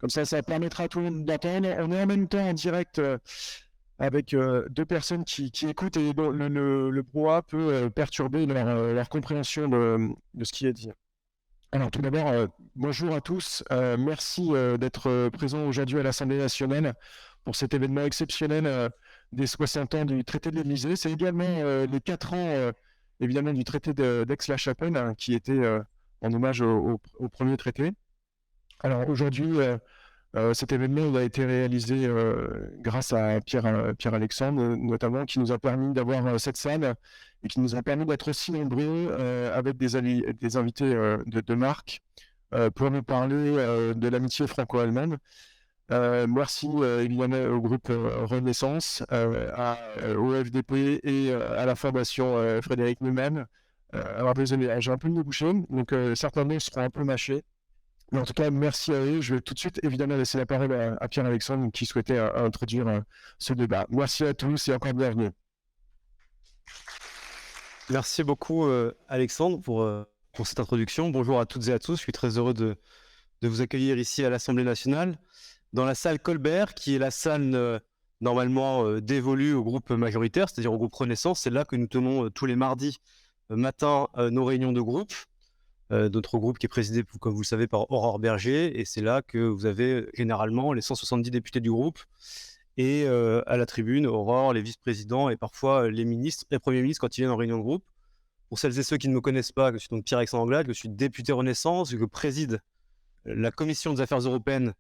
Comme ça permettra à tout le monde d'entendre. On est en même temps en direct avec deux personnes qui écoutent et dont le brouhaha peut perturber leur compréhension de ce qui est dit. Alors tout d'abord, bonjour à tous. Merci d'être présents aujourd'hui à l'Assemblée nationale pour cet événement exceptionnel des 60 ans du traité de l'Élysée. C'est également les 4 ans, évidemment, du traité d'Aix-la-Chapelle, hein, qui était en hommage au premier traité. Alors aujourd'hui, cet événement a été réalisé grâce à Pierre-Alexandre, notamment, qui nous a permis d'avoir cette salle et qui nous a permis d'être aussi nombreux avec des invités de marque pour nous parler de l'amitié franco-allemande. Merci évidemment au groupe Renaissance, au FDP et à la Fondation Frédéric Neumann. Alors désolé, j'ai un peu le nez bouché, donc certains mots seront un peu mâchés. Mais en tout cas, merci à eux. Je vais tout de suite, évidemment, laisser la parole à Pierre-Alexandre qui souhaitait introduire ce débat. Merci à tous et encore bienvenue. Merci beaucoup, Alexandre, pour cette introduction. Bonjour à toutes et à tous. Je suis très heureux de vous accueillir ici à l'Assemblée nationale, dans la salle Colbert, qui est la salle normalement dévolue au groupe majoritaire, c'est-à-dire au groupe Renaissance. C'est là que nous tenons tous les mardis matin nos réunions de groupe. Notre groupe qui est présidé, comme vous le savez, par Aurore Berger, et c'est là que vous avez généralement les 170 députés du groupe, et à la tribune, Aurore, les vice-présidents et parfois les ministres et premiers ministres quand ils viennent en réunion de groupe. Pour celles et ceux qui ne me connaissent pas, je suis donc Pierre-Alexandre Anglade, je suis député Renaissance, je préside la commission des affaires européennes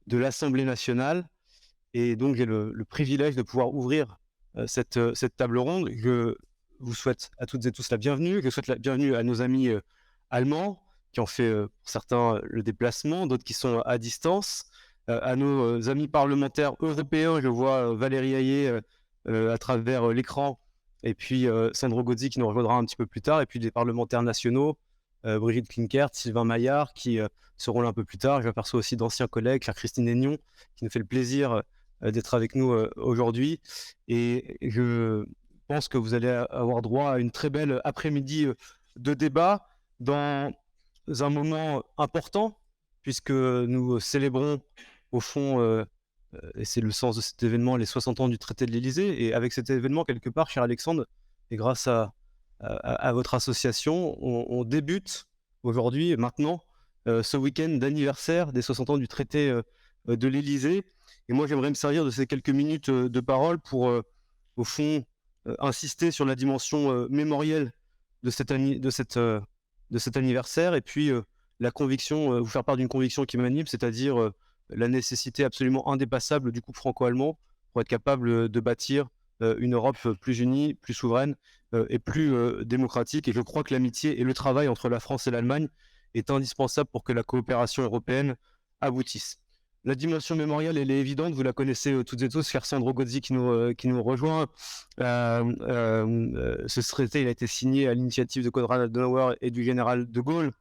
de l'Assemblée nationale, et donc j'ai le privilège de pouvoir ouvrir cette table ronde. Je vous souhaite à toutes et tous la bienvenue. Je souhaite la bienvenue à nos amis allemands qui ont fait pour certains le déplacement, d'autres qui sont à distance, à nos amis parlementaires européens. Je vois Valérie Hayé à travers l'écran, et puis Sandro Gozzi qui nous rejoindra un petit peu plus tard, et puis des parlementaires nationaux, Brigitte Klinkert, Sylvain Maillard qui seront là un peu plus tard. J'aperçois aussi d'anciens collègues, chère Christine Aignon, qui nous fait le plaisir d'être avec nous aujourd'hui, et je pense que vous allez avoir droit à une très belle après-midi de débat dans un moment important, puisque nous célébrons au fond, et c'est le sens de cet événement, les 60 ans du traité de l'Élysée. Et avec cet événement, quelque part, cher Alexandre, et grâce à votre association, on débute aujourd'hui, maintenant, ce week-end d'anniversaire des 60 ans du traité de l'Élysée. Et moi, j'aimerais me servir de ces quelques minutes de parole pour, au fond, insister sur la dimension mémorielle de cet anniversaire, et puis la conviction, vous faire part d'une conviction qui m'anime, c'est-à-dire la nécessité absolument indépassable du couple franco-allemand pour être capable de bâtir une Europe plus unie, plus souveraine et plus démocratique. Et je crois que l'amitié et le travail entre la France et l'Allemagne est indispensable pour que la coopération européenne aboutisse. La dimension mémoriale, elle est évidente, vous la connaissez toutes et tous, cher Sandro Gozzi qui nous rejoint. Ce traité, il a été signé à l'initiative de Konrad Adenauer et du général de Gaulle.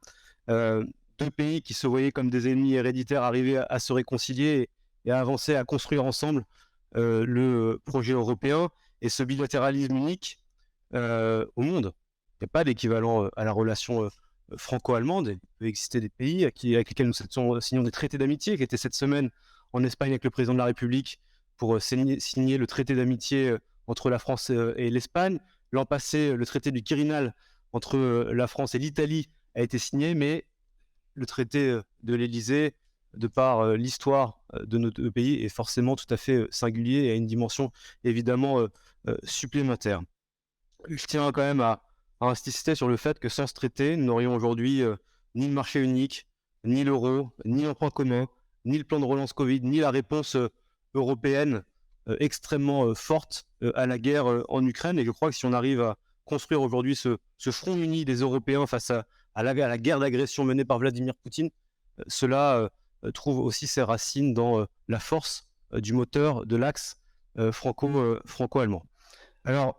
Deux pays qui se voyaient comme des ennemis héréditaires arriver à se réconcilier et à avancer, à construire ensemble le projet européen. Et ce bilatéralisme unique au monde, il n'y a pas d'équivalent à la relation franco-allemande. Il peut exister des pays avec lesquels nous signons des traités d'amitié, qui étaient cette semaine en Espagne avec le président de la République pour signer le traité d'amitié entre la France et l'Espagne. L'an passé, le traité du Quirinal entre la France et l'Italie a été signé, mais le traité de l'Élysée, de par l'histoire de nos deux pays, est forcément tout à fait singulier et a une dimension évidemment supplémentaire. Je tiens quand même à insister sur le fait que sans ce traité, nous n'aurions aujourd'hui ni le marché unique, ni l'euro, ni l'emprunt commun, ni le plan de relance Covid, ni la réponse européenne extrêmement forte à la guerre en Ukraine. Et je crois que si on arrive à construire aujourd'hui ce front uni des Européens face à la guerre d'agression menée par Vladimir Poutine, cela trouve aussi ses racines dans la force du moteur de l'axe franco-allemand. Alors,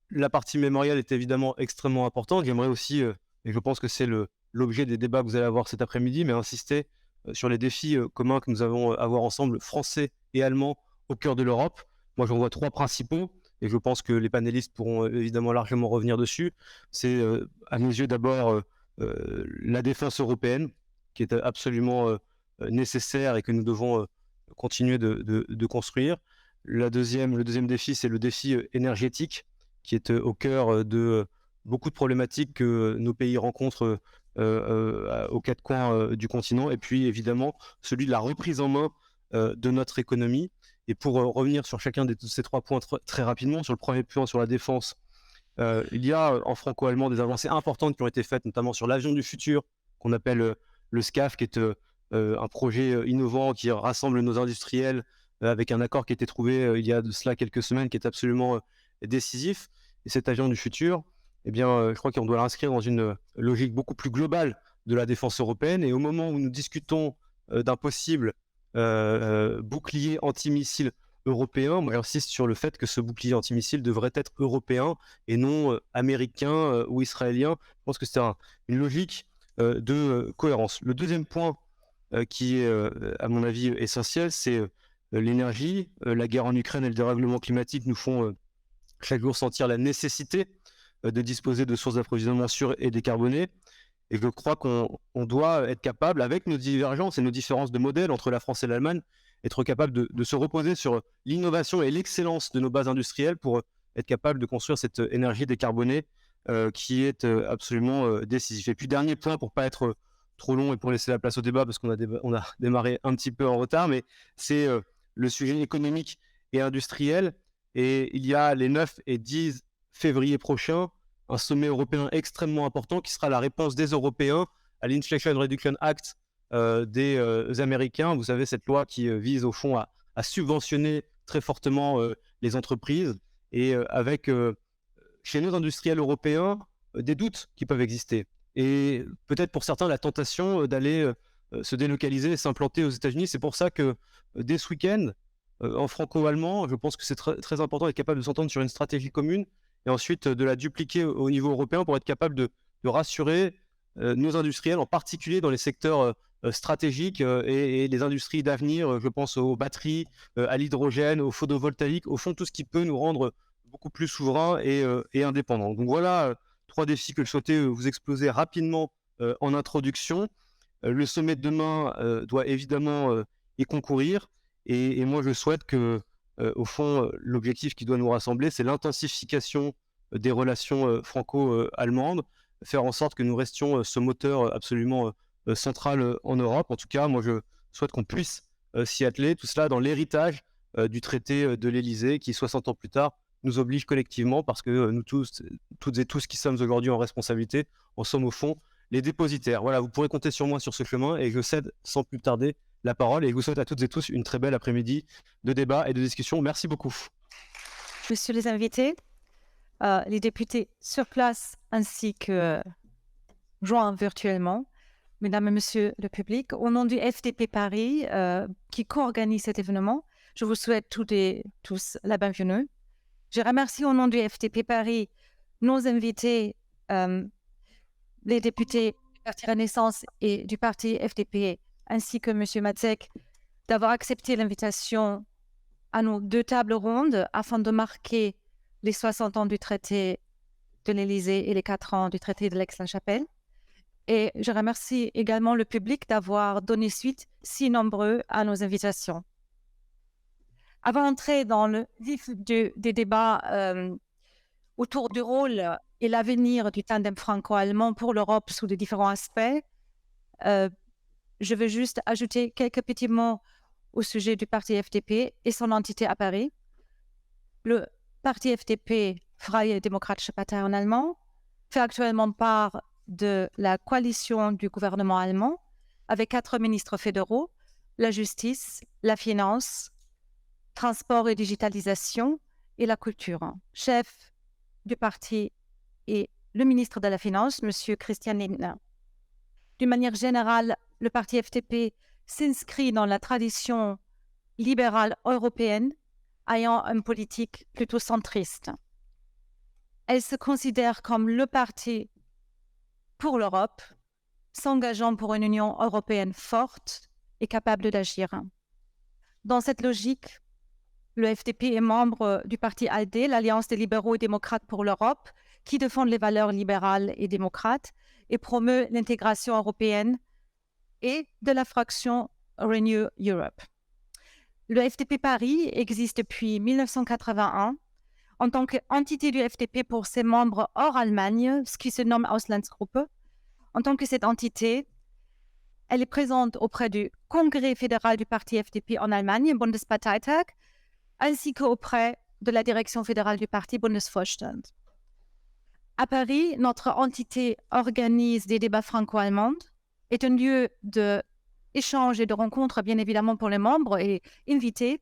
la partie mémoriale est évidemment extrêmement importante. J'aimerais aussi, et je pense que c'est l'objet des débats que vous allez avoir cet après-midi, mais insister sur les défis communs que nous allons avoir ensemble, français et allemands, au cœur de l'Europe. Moi, j'en vois trois principaux, et je pense que les panélistes pourront évidemment largement revenir dessus. C'est, à mes yeux, d'abord la défense européenne, qui est absolument nécessaire et que nous devons continuer de construire. Le deuxième défi, c'est le défi énergétique, qui est au cœur de beaucoup de problématiques que nos pays rencontrent aux quatre coins du continent. Et puis, évidemment, celui de la reprise en main de notre économie. Et pour revenir sur chacun de ces 3 points très rapidement, sur le premier point, sur la défense, il y a en franco-allemand des avancées importantes qui ont été faites, notamment sur l'avion du futur, qu'on appelle le SCAF, qui est un projet innovant qui rassemble nos industriels avec un accord qui a été trouvé il y a de cela quelques semaines, qui est absolument décisif. Et cet avion du futur, eh bien, je crois qu'on doit l'inscrire dans une logique beaucoup plus globale de la défense européenne. Et au moment où nous discutons d'un possible bouclier antimissile européen, moi j'insiste sur le fait que ce bouclier antimissile devrait être européen et non américain ou israélien. Je pense que c'est une logique de cohérence. Le deuxième point qui est, à mon avis, essentiel, c'est l'énergie. La guerre en Ukraine et le dérèglement climatique nous font chaque jour sentir la nécessité de disposer de sources d'approvisionnement sûres et décarbonées. Et je crois qu'on doit être capable, avec nos divergences et nos différences de modèles entre la France et l'Allemagne, être capable de se reposer sur l'innovation et l'excellence de nos bases industrielles pour être capable de construire cette énergie décarbonée qui est absolument décisif. Et puis, dernier point, pour ne pas être trop long et pour laisser la place au débat, parce qu'on a démarré un petit peu en retard, mais c'est le sujet économique et industriel. Et il y a les 9 et 10 février prochains un sommet européen extrêmement important qui sera la réponse des Européens à l'Inflation Reduction Act des Américains. Vous savez, cette loi qui vise au fond à subventionner très fortement les entreprises et avec chez nos industriels européens des doutes qui peuvent exister. Et peut-être pour certains la tentation d'aller se délocaliser et s'implanter aux États-Unis. C'est pour ça que dès ce week-end, en franco-allemand, je pense que c'est très important d'être capable de s'entendre sur une stratégie commune et ensuite de la dupliquer au niveau européen pour être capable de rassurer nos industriels, en particulier dans les secteurs stratégiques et les industries d'avenir. Je pense aux batteries, à l'hydrogène, au photovoltaïque, au fond tout ce qui peut nous rendre beaucoup plus souverains et indépendants. Donc voilà 3 défis que je souhaitais vous exposer rapidement en introduction. Le sommet de demain doit évidemment y concourir et moi je souhaite que au fond, l'objectif qui doit nous rassembler, c'est l'intensification des relations franco-allemandes, faire en sorte que nous restions ce moteur absolument central en Europe. En tout cas, moi, je souhaite qu'on puisse s'y atteler, tout cela dans l'héritage du traité de l'Élysée, qui, 60 ans plus tard, nous oblige collectivement, parce que nous tous, toutes et tous qui sommes aujourd'hui en responsabilité, en sommes au fond les dépositaires. Voilà, vous pourrez compter sur moi sur ce chemin, et je cède sans plus tarder la parole et je vous souhaite à toutes et tous une très belle après-midi de débat et de discussion. Merci beaucoup. Messieurs les invités, les députés sur place ainsi que joints virtuellement, mesdames et messieurs le public, au nom du FDP Paris qui co-organise cet événement, je vous souhaite toutes et tous la bienvenue. Je remercie au nom du FDP Paris nos invités, les députés du Parti Renaissance et du Parti FDP, ainsi que M. Matzek, d'avoir accepté l'invitation à nos 2 tables rondes afin de marquer les 60 ans du traité de l'Élysée et les 4 ans du traité de l'Aix-la-Chapelle. Et je remercie également le public d'avoir donné suite si nombreux à nos invitations. Avant d'entrer dans le vif des débats autour du rôle et l'avenir du tandem franco-allemand pour l'Europe sous les différents aspects, je veux juste ajouter quelques petits mots au sujet du parti FDP et son entité à Paris. Le parti FDP, Freie Demokratische Partei en allemand, fait actuellement part de la coalition du gouvernement allemand avec 4 ministres fédéraux, la justice, la finance, transport et digitalisation et la culture. Chef du parti est le ministre de la Finance, M. Christian Lindner. D'une manière générale, le parti FDP s'inscrit dans la tradition libérale européenne, ayant une politique plutôt centriste. Elle se considère comme le parti pour l'Europe, s'engageant pour une Union européenne forte et capable d'agir. Dans cette logique, le FDP est membre du parti ALDE, l'Alliance des libéraux et démocrates pour l'Europe, qui défend les valeurs libérales et démocrates et promeut l'intégration européenne, et de la fraction Renew Europe. Le FDP Paris existe depuis 1981 en tant qu'entité du FDP pour ses membres hors Allemagne, ce qui se nomme Auslandsgruppe. En tant que cette entité, elle est présente auprès du Congrès fédéral du parti FDP en Allemagne, Bundesparteitag, ainsi qu'auprès de la direction fédérale du parti, Bundesvorstand. À Paris, notre entité organise des débats franco-allemands, est un lieu d'échange et de rencontres, bien évidemment, pour les membres et invités,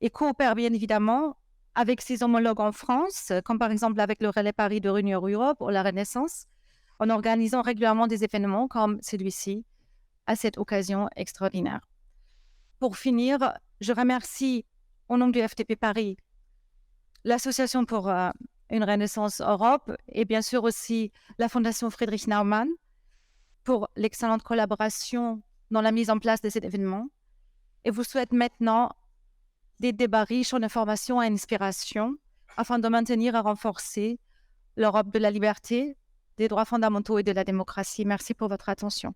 et coopère bien évidemment avec ses homologues en France, comme par exemple avec le Relais Paris de Renew Europe ou la Renaissance, en organisant régulièrement des événements comme celui-ci, à cette occasion extraordinaire. Pour finir, je remercie au nom du FDP Paris l'Association pour une Renaissance Europe et bien sûr aussi la Fondation Friedrich Naumann pour l'excellente collaboration dans la mise en place de cet événement. Et vous souhaite maintenant des débats riches en informations et inspiration afin de maintenir et renforcer l'Europe de la liberté, des droits fondamentaux et de la démocratie. Merci pour votre attention.